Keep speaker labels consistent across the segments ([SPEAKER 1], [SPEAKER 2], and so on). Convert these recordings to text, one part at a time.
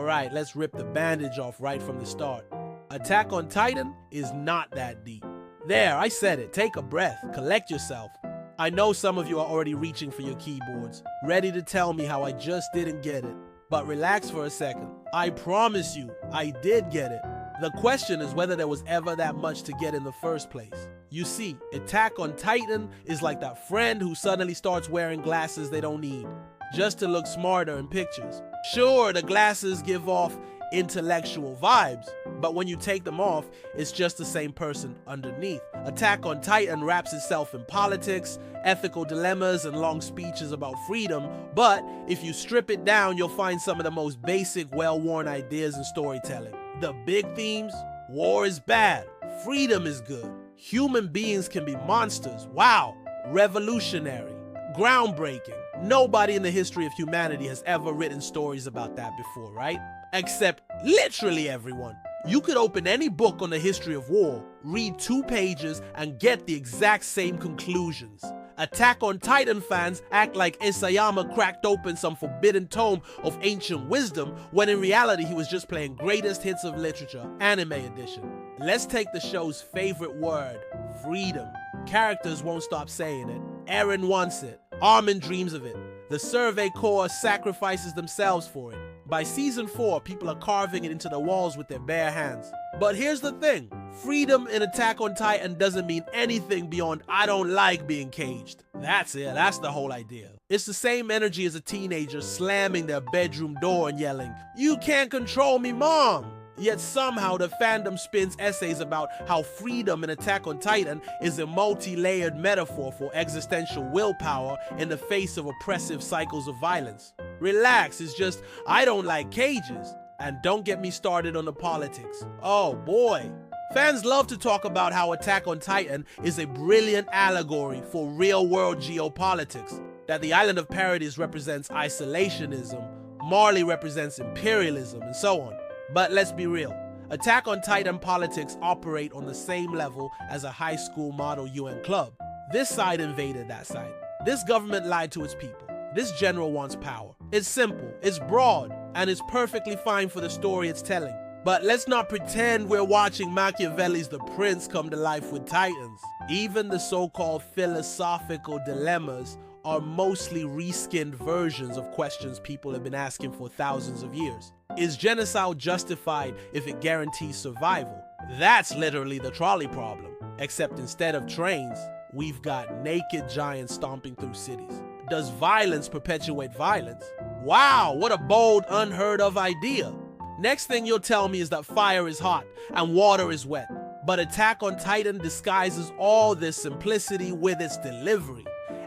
[SPEAKER 1] Alright, let's rip the bandage off right from the start. Attack on Titan is not that deep. There, I said it. Take a breath. Collect yourself. I know some of you are already reaching for your keyboards, ready to tell me how I just didn't get it. But relax for a second. I promise you, I did get it. The question is whether there was ever that much to get in the first place. You see, Attack on Titan is like that friend who suddenly starts wearing glasses they don't need, just to look smarter in pictures. Sure, the glasses give off intellectual vibes, but when you take them off, it's just the same person underneath. Attack on Titan wraps itself in politics, ethical dilemmas, and long speeches about freedom, but if you strip it down, you'll find some of the most basic, well-worn ideas in storytelling. The big themes: war is bad, freedom is good, human beings can be monsters, wow, revolutionary, groundbreaking. Nobody in the history of humanity has ever written stories about that before, right? Except literally everyone. You could open any book on the history of war, read 2 pages, and get the exact same conclusions. Attack on Titan fans act like Isayama cracked open some forbidden tome of ancient wisdom, when in reality he was just playing greatest hits of literature, anime edition. Let's take the show's favorite word, freedom. Characters won't stop saying it. Eren wants it. Armin dreams of it. The Survey Corps sacrifices themselves for it. By season 4, people are carving it into the walls with their bare hands. But here's the thing, freedom in Attack on Titan doesn't mean anything beyond I don't like being caged. That's it, that's the whole idea. It's the same energy as a teenager slamming their bedroom door and yelling, "You can't control me, Mom!" Yet somehow the fandom spins essays about how freedom in Attack on Titan is a multi-layered metaphor for existential willpower in the face of oppressive cycles of violence. Relax, it's just, I don't like cages. And don't get me started on the politics. Oh boy. Fans love to talk about how Attack on Titan is a brilliant allegory for real-world geopolitics, that the Island of Paradise represents isolationism, Marley represents imperialism, and so on. But let's be real, Attack on Titan politics operate on the same level as a high school model UN club. This side invaded that side. This government lied to its people. This general wants power. It's simple, it's broad, and it's perfectly fine for the story it's telling. But let's not pretend we're watching Machiavelli's The Prince come to life with Titans. Even the so-called philosophical dilemmas are mostly reskinned versions of questions people have been asking for thousands of years. Is genocide justified if it guarantees survival? That's literally the trolley problem. Except instead of trains, we've got naked giants stomping through cities. Does violence perpetuate violence? Wow, what a bold, unheard of idea. Next thing you'll tell me is that fire is hot and water is wet. But Attack on Titan disguises all this simplicity with its delivery.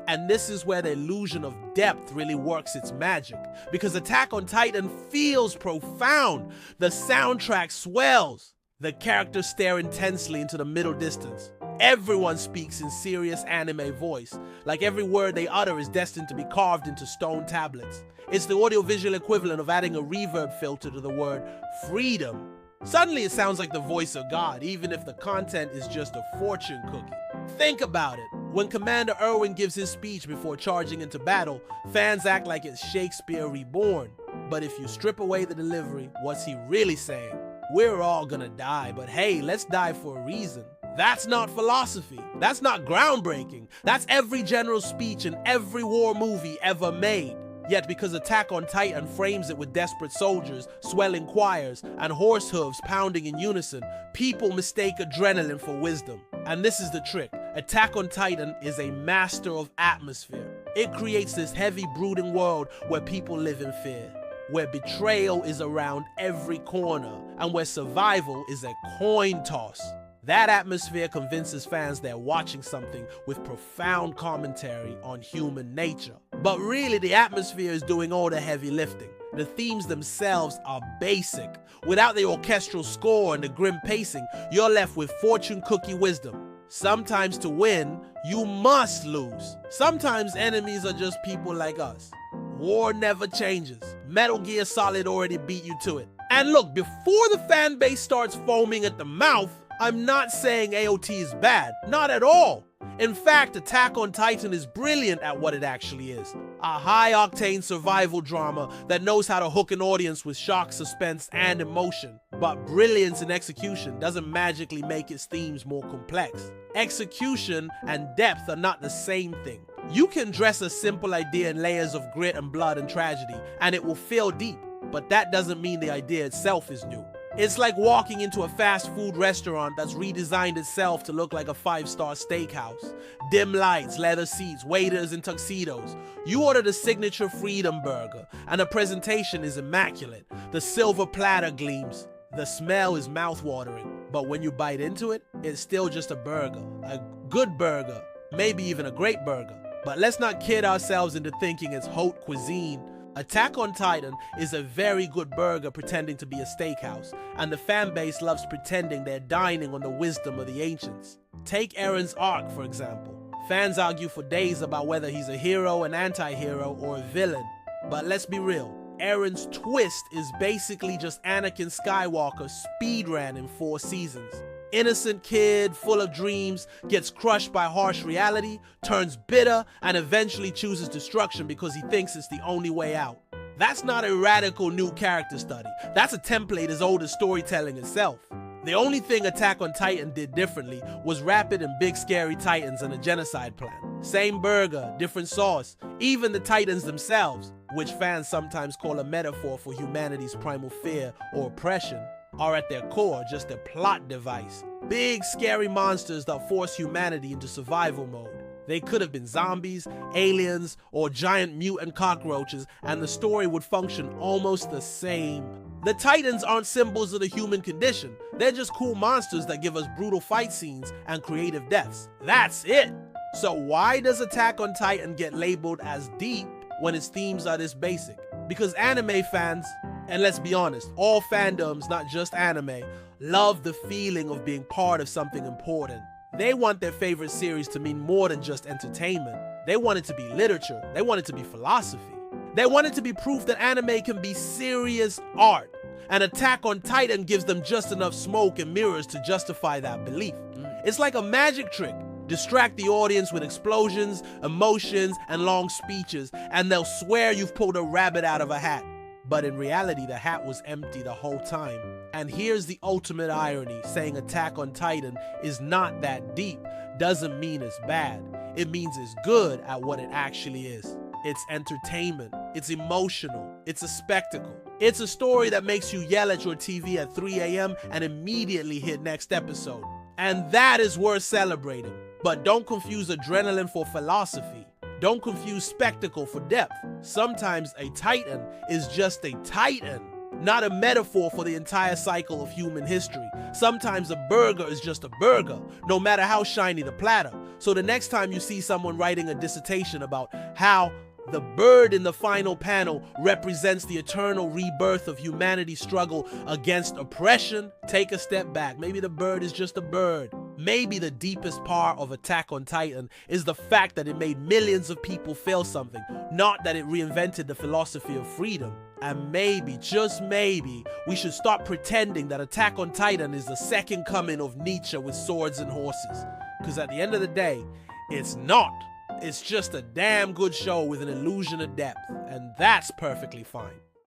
[SPEAKER 1] And this is where the illusion of depth really works its magic, because Attack on Titan feels profound. The soundtrack swells. The characters stare intensely into the middle distance. Everyone speaks in serious anime voice, like every word they utter is destined to be carved into stone tablets. It's the audiovisual equivalent of adding a reverb filter to the word freedom. Suddenly it sounds like the voice of God, even if the content is just a fortune cookie. Think about it. When Commander Erwin gives his speech before charging into battle, fans act like it's Shakespeare reborn. But if you strip away the delivery, what's he really saying? We're all gonna die, but hey, let's die for a reason. That's not philosophy. That's not groundbreaking. That's every general speech in every war movie ever made. Yet because Attack on Titan frames it with desperate soldiers, swelling choirs, and horse hooves pounding in unison, people mistake adrenaline for wisdom. And this is the trick. Attack on Titan is a master of atmosphere. It creates this heavy, brooding world where people live in fear, where betrayal is around every corner, and where survival is a coin toss. That atmosphere convinces fans they're watching something with profound commentary on human nature. But really, the atmosphere is doing all the heavy lifting. The themes themselves are basic. Without the orchestral score and the grim pacing, you're left with fortune cookie wisdom. Sometimes to win, you must lose. Sometimes enemies are just people like us. War never changes. Metal Gear Solid already beat you to it. And look, before the fan base starts foaming at the mouth, I'm not saying AOT is bad, not at all. In fact, Attack on Titan is brilliant at what it actually is. A high-octane survival drama that knows how to hook an audience with shock, suspense, and emotion. But brilliance in execution doesn't magically make its themes more complex. Execution and depth are not the same thing. You can dress a simple idea in layers of grit and blood and tragedy, and it will feel deep, but that doesn't mean the idea itself is new. It's like walking into a fast food restaurant that's redesigned itself to look like a 5-star steakhouse. Dim lights, leather seats, waiters in tuxedos. You order the signature Freedom Burger, and the presentation is immaculate. The silver platter gleams. The smell is mouth-watering. But when you bite into it, it's still just a burger. A good burger. Maybe even a great burger. But let's not kid ourselves into thinking it's haute cuisine. Attack on Titan is a very good burger pretending to be a steakhouse, and the fanbase loves pretending they're dining on the wisdom of the ancients. Take Eren's arc, for example. Fans argue for days about whether he's a hero, an anti-hero, or a villain. But let's be real, Eren's twist is basically just Anakin Skywalker speedran in 4 seasons. Innocent kid, full of dreams, gets crushed by harsh reality, turns bitter, and eventually chooses destruction because he thinks it's the only way out. That's not a radical new character study. That's a template as old as storytelling itself. The only thing Attack on Titan did differently was rapid and big scary titans and a genocide plan. Same burger, different sauce, even the titans themselves, which fans sometimes call a metaphor for humanity's primal fear or oppression, are at their core just a plot device. Big scary monsters that force humanity into survival mode. They could have been zombies, aliens, or giant mutant cockroaches, and the story would function almost the same. The Titans aren't symbols of the human condition. They're just cool monsters that give us brutal fight scenes and creative deaths. That's it! So why does Attack on Titan get labeled as deep when its themes are this basic? Because anime fans, and let's be honest, all fandoms, not just anime, love the feeling of being part of something important. They want their favorite series to mean more than just entertainment. They want it to be literature. They want it to be philosophy. They want it to be proof that anime can be serious art. And Attack on Titan gives them just enough smoke and mirrors to justify that belief. It's like a magic trick. Distract the audience with explosions, emotions, and long speeches, and they'll swear you've pulled a rabbit out of a hat. But in reality, the hat was empty the whole time. And here's the ultimate irony, saying Attack on Titan is not that deep doesn't mean it's bad. It means it's good at what it actually is. It's entertainment, it's emotional, it's a spectacle. It's a story that makes you yell at your TV at 3 a.m. and immediately hit next episode. And that is worth celebrating. But don't confuse adrenaline for philosophy. Don't confuse spectacle for depth. Sometimes a titan is just a titan, not a metaphor for the entire cycle of human history. Sometimes a burger is just a burger, no matter how shiny the platter. So the next time you see someone writing a dissertation about how the bird in the final panel represents the eternal rebirth of humanity's struggle against oppression, take a step back. Maybe the bird is just a bird. Maybe the deepest part of Attack on Titan is the fact that it made millions of people feel something, not that it reinvented the philosophy of freedom. And maybe, just maybe, we should stop pretending that Attack on Titan is the second coming of Nietzsche with swords and horses. Because at the end of the day, it's not. It's just a damn good show with an illusion of depth, and that's perfectly fine.